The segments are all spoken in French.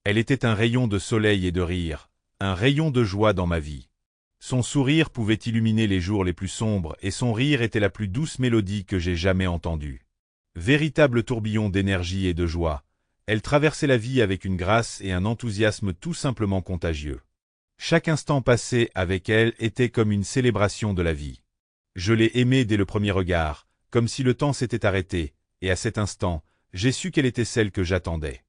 Elle était un rayon de soleil et de rire, un rayon de joie dans ma vie. Son sourire pouvait illuminer les jours les plus sombres et son rire était la plus douce mélodie que j'ai jamais entendue. Véritable tourbillon d'énergie et de joie, elle traversait la vie avec une grâce et un enthousiasme tout simplement contagieux. Chaque instant passé avec elle était comme une célébration de la vie. Je l'ai aimée dès le premier regard, comme si le temps s'était arrêté, et à cet instant, j'ai su qu'elle était celle que j'attendais.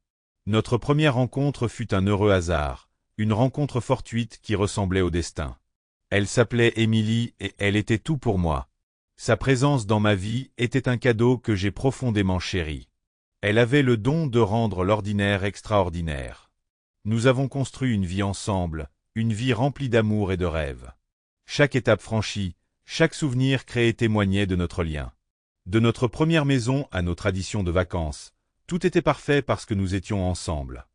Notre première rencontre fut un heureux hasard, une rencontre fortuite qui ressemblait au destin. Elle s'appelait Émilie et elle était tout pour moi. Sa présence dans ma vie était un cadeau que j'ai profondément chéri. Elle avait le don de rendre l'ordinaire extraordinaire. Nous avons construit une vie ensemble, une vie remplie d'amour et de rêves. Chaque étape franchie, chaque souvenir créé témoignait de notre lien. De notre première maison à nos traditions de vacances, tout était parfait parce que nous étions ensemble.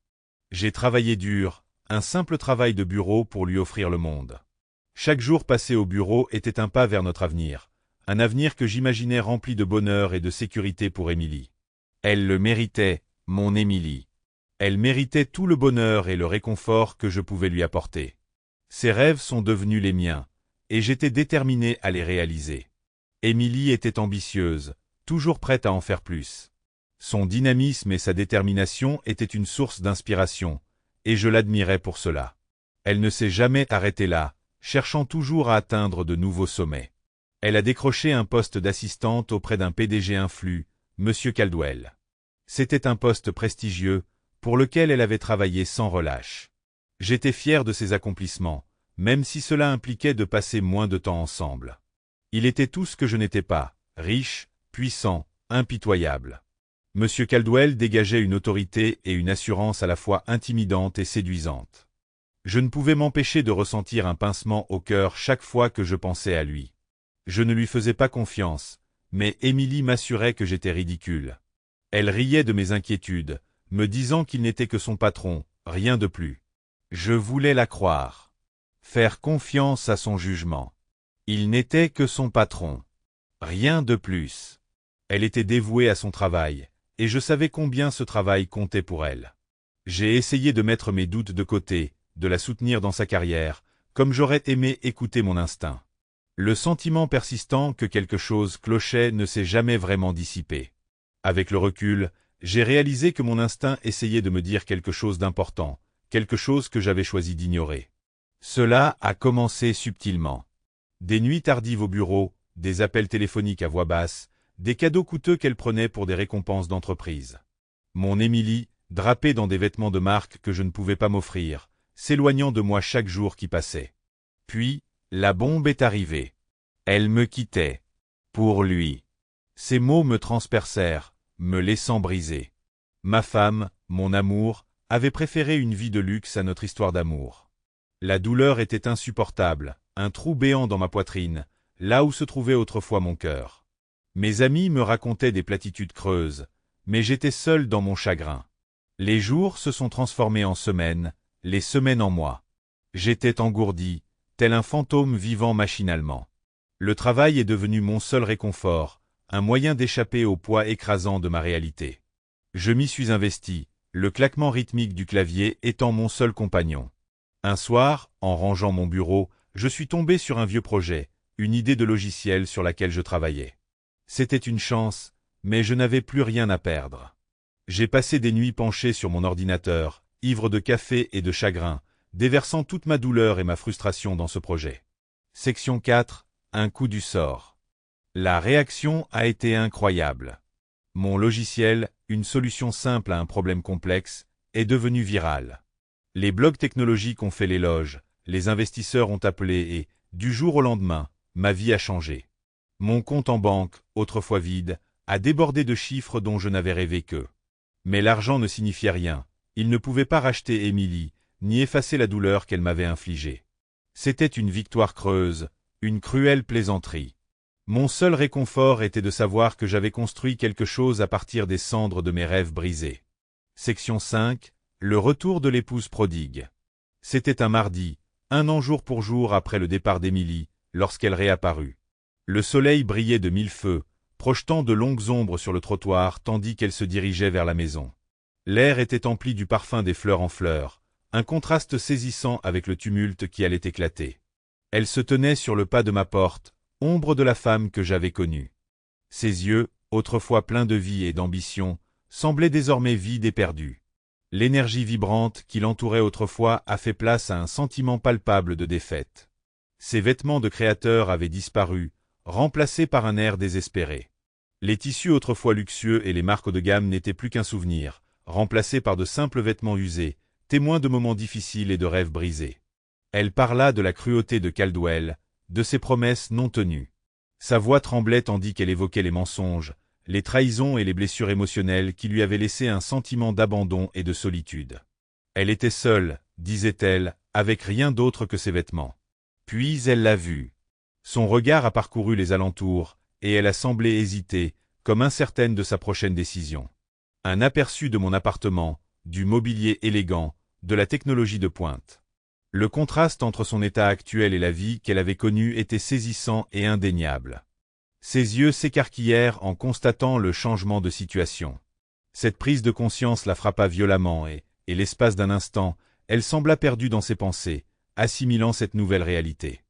J'ai travaillé dur, un simple travail de bureau pour lui offrir le monde. Chaque jour passé au bureau était un pas vers notre avenir, un avenir que j'imaginais rempli de bonheur et de sécurité pour Émilie. Elle le méritait, mon Émilie. Elle méritait tout le bonheur et le réconfort que je pouvais lui apporter. Ses rêves sont devenus les miens, et j'étais déterminé à les réaliser. Émilie était ambitieuse, toujours prête à en faire plus. Son dynamisme et sa détermination étaient une source d'inspiration, et je l'admirais pour cela. Elle ne s'est jamais arrêtée là, cherchant toujours à atteindre de nouveaux sommets. Elle a décroché un poste d'assistante auprès d'un PDG influent, M. Caldwell. C'était un poste prestigieux, pour lequel elle avait travaillé sans relâche. J'étais fier de ses accomplissements, même si cela impliquait de passer moins de temps ensemble. Il était tout ce que je n'étais pas, riche, puissant, impitoyable. M. Caldwell dégageait une autorité et une assurance à la fois intimidantes et séduisantes. Je ne pouvais m'empêcher de ressentir un pincement au cœur chaque fois que je pensais à lui. Je ne lui faisais pas confiance, mais Émilie m'assurait que j'étais ridicule. Elle riait de mes inquiétudes, me disant qu'il n'était que son patron, rien de plus. Je voulais la croire. Faire confiance à son jugement. Il n'était que son patron. Rien de plus. Elle était dévouée à son travail, et je savais combien ce travail comptait pour elle. J'ai essayé de mettre mes doutes de côté, de la soutenir dans sa carrière, comme j'aurais aimé écouter mon instinct. Le sentiment persistant que quelque chose clochait ne s'est jamais vraiment dissipé. Avec le recul, j'ai réalisé que mon instinct essayait de me dire quelque chose d'important, quelque chose que j'avais choisi d'ignorer. Cela a commencé subtilement. Des nuits tardives au bureau, des appels téléphoniques à voix basse, des cadeaux coûteux qu'elle prenait pour des récompenses d'entreprise. Mon Émilie, drapée dans des vêtements de marque que je ne pouvais pas m'offrir, s'éloignant de moi chaque jour qui passait. Puis, la bombe est arrivée. Elle me quittait. Pour lui. Ces mots me transpercèrent, me laissant briser. Ma femme, mon amour, avait préféré une vie de luxe à notre histoire d'amour. La douleur était insupportable, un trou béant dans ma poitrine, là où se trouvait autrefois mon cœur. Mes amis me racontaient des platitudes creuses, mais j'étais seul dans mon chagrin. Les jours se sont transformés en semaines, les semaines en mois. J'étais engourdi, tel un fantôme vivant machinalement. Le travail est devenu mon seul réconfort, un moyen d'échapper au poids écrasant de ma réalité. Je m'y suis investi, le claquement rythmique du clavier étant mon seul compagnon. Un soir, en rangeant mon bureau, je suis tombé sur un vieux projet, une idée de logiciel sur laquelle je travaillais. C'était une chance, mais je n'avais plus rien à perdre. J'ai passé des nuits penché sur mon ordinateur, ivre de café et de chagrin, déversant toute ma douleur et ma frustration dans ce projet. Section 4. Un coup du sort. La réaction a été incroyable. Mon logiciel, une solution simple à un problème complexe, est devenu viral. Les blogs technologiques ont fait l'éloge, les investisseurs ont appelé et, du jour au lendemain, ma vie a changé. Mon compte en banque, autrefois vide, a débordé de chiffres dont je n'avais rêvé que. Mais l'argent ne signifiait rien, il ne pouvait pas racheter Émilie, ni effacer la douleur qu'elle m'avait infligée. C'était une victoire creuse, une cruelle plaisanterie. Mon seul réconfort était de savoir que j'avais construit quelque chose à partir des cendres de mes rêves brisés. Section 5. Le retour de l'épouse prodigue. C'était un mardi, 1 an jour pour jour après le départ d'Émilie, lorsqu'elle réapparut. Le soleil brillait de mille feux, projetant de longues ombres sur le trottoir tandis qu'elle se dirigeait vers la maison. L'air était empli du parfum des fleurs en fleurs, un contraste saisissant avec le tumulte qui allait éclater. Elle se tenait sur le pas de ma porte, ombre de la femme que j'avais connue. Ses yeux, autrefois pleins de vie et d'ambition, semblaient désormais vides et perdus. L'énergie vibrante qui l'entourait autrefois a fait place à un sentiment palpable de défaite. Ses vêtements de créateur avaient disparu, remplacés par un air désespéré. Les tissus autrefois luxueux et les marques de gamme n'étaient plus qu'un souvenir, remplacés par de simples vêtements usés, témoins de moments difficiles et de rêves brisés. Elle parla de la cruauté de Caldwell, de ses promesses non tenues. Sa voix tremblait tandis qu'elle évoquait les mensonges, les trahisons et les blessures émotionnelles qui lui avaient laissé un sentiment d'abandon et de solitude. Elle était seule, disait-elle, avec rien d'autre que ses vêtements. Puis elle l'a vu. Son regard a parcouru les alentours, et elle a semblé hésiter, comme incertaine de sa prochaine décision. Un aperçu de mon appartement, du mobilier élégant, de la technologie de pointe. Le contraste entre son état actuel et la vie qu'elle avait connue était saisissant et indéniable. Ses yeux s'écarquillèrent en constatant le changement de situation. Cette prise de conscience la frappa violemment et l'espace d'un instant, elle sembla perdue dans ses pensées, assimilant cette nouvelle réalité.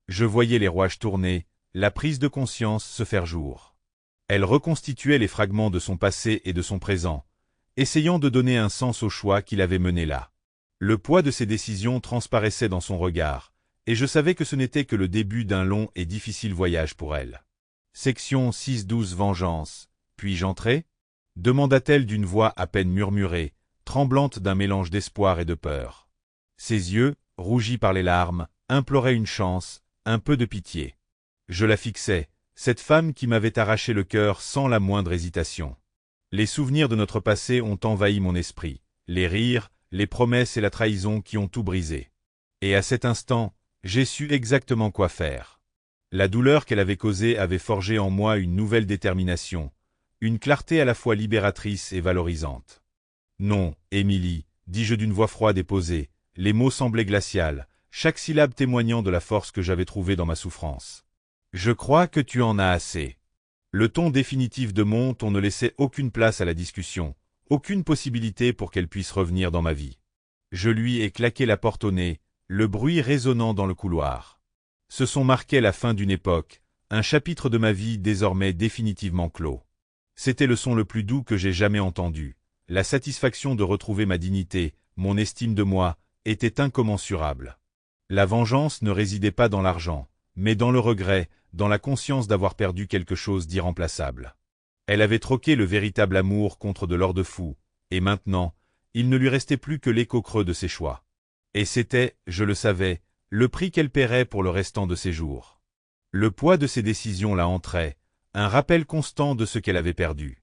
Je voyais les rouages tourner, la prise de conscience se faire jour. Elle reconstituait les fragments de son passé et de son présent, essayant de donner un sens au choix qui l'avait menée là. Le poids de ses décisions transparaissait dans son regard, et je savais que ce n'était que le début d'un long et difficile voyage pour elle. Section 6-12 Vengeance. Puis-je entrer ? Demanda-t-elle d'une voix à peine murmurée, tremblante d'un mélange d'espoir et de peur. Ses yeux, rougis par les larmes, imploraient une chance, un peu de pitié. Je la fixais, cette femme qui m'avait arraché le cœur sans la moindre hésitation. Les souvenirs de notre passé ont envahi mon esprit, les rires, les promesses et la trahison qui ont tout brisé. Et à cet instant, j'ai su exactement quoi faire. La douleur qu'elle avait causée avait forgé en moi une nouvelle détermination, une clarté à la fois libératrice et valorisante. Non, Émilie, dis-je d'une voix froide et posée, les mots semblaient glacials, chaque syllabe témoignant de la force que j'avais trouvée dans ma souffrance. Je crois que tu en as assez. Le ton définitif de mon ton ne laissait aucune place à la discussion, aucune possibilité pour qu'elle puisse revenir dans ma vie. Je lui ai claqué la porte au nez, le bruit résonnant dans le couloir. Ce son marquait la fin d'une époque, un chapitre de ma vie désormais définitivement clos. C'était le son le plus doux que j'ai jamais entendu. La satisfaction de retrouver ma dignité, mon estime de moi, était incommensurable. La vengeance ne résidait pas dans l'argent, mais dans le regret, dans la conscience d'avoir perdu quelque chose d'irremplaçable. Elle avait troqué le véritable amour contre de l'or de fou, et maintenant, il ne lui restait plus que l'écho creux de ses choix. Et c'était, je le savais, le prix qu'elle paierait pour le restant de ses jours. Le poids de ses décisions la hantrait, un rappel constant de ce qu'elle avait perdu.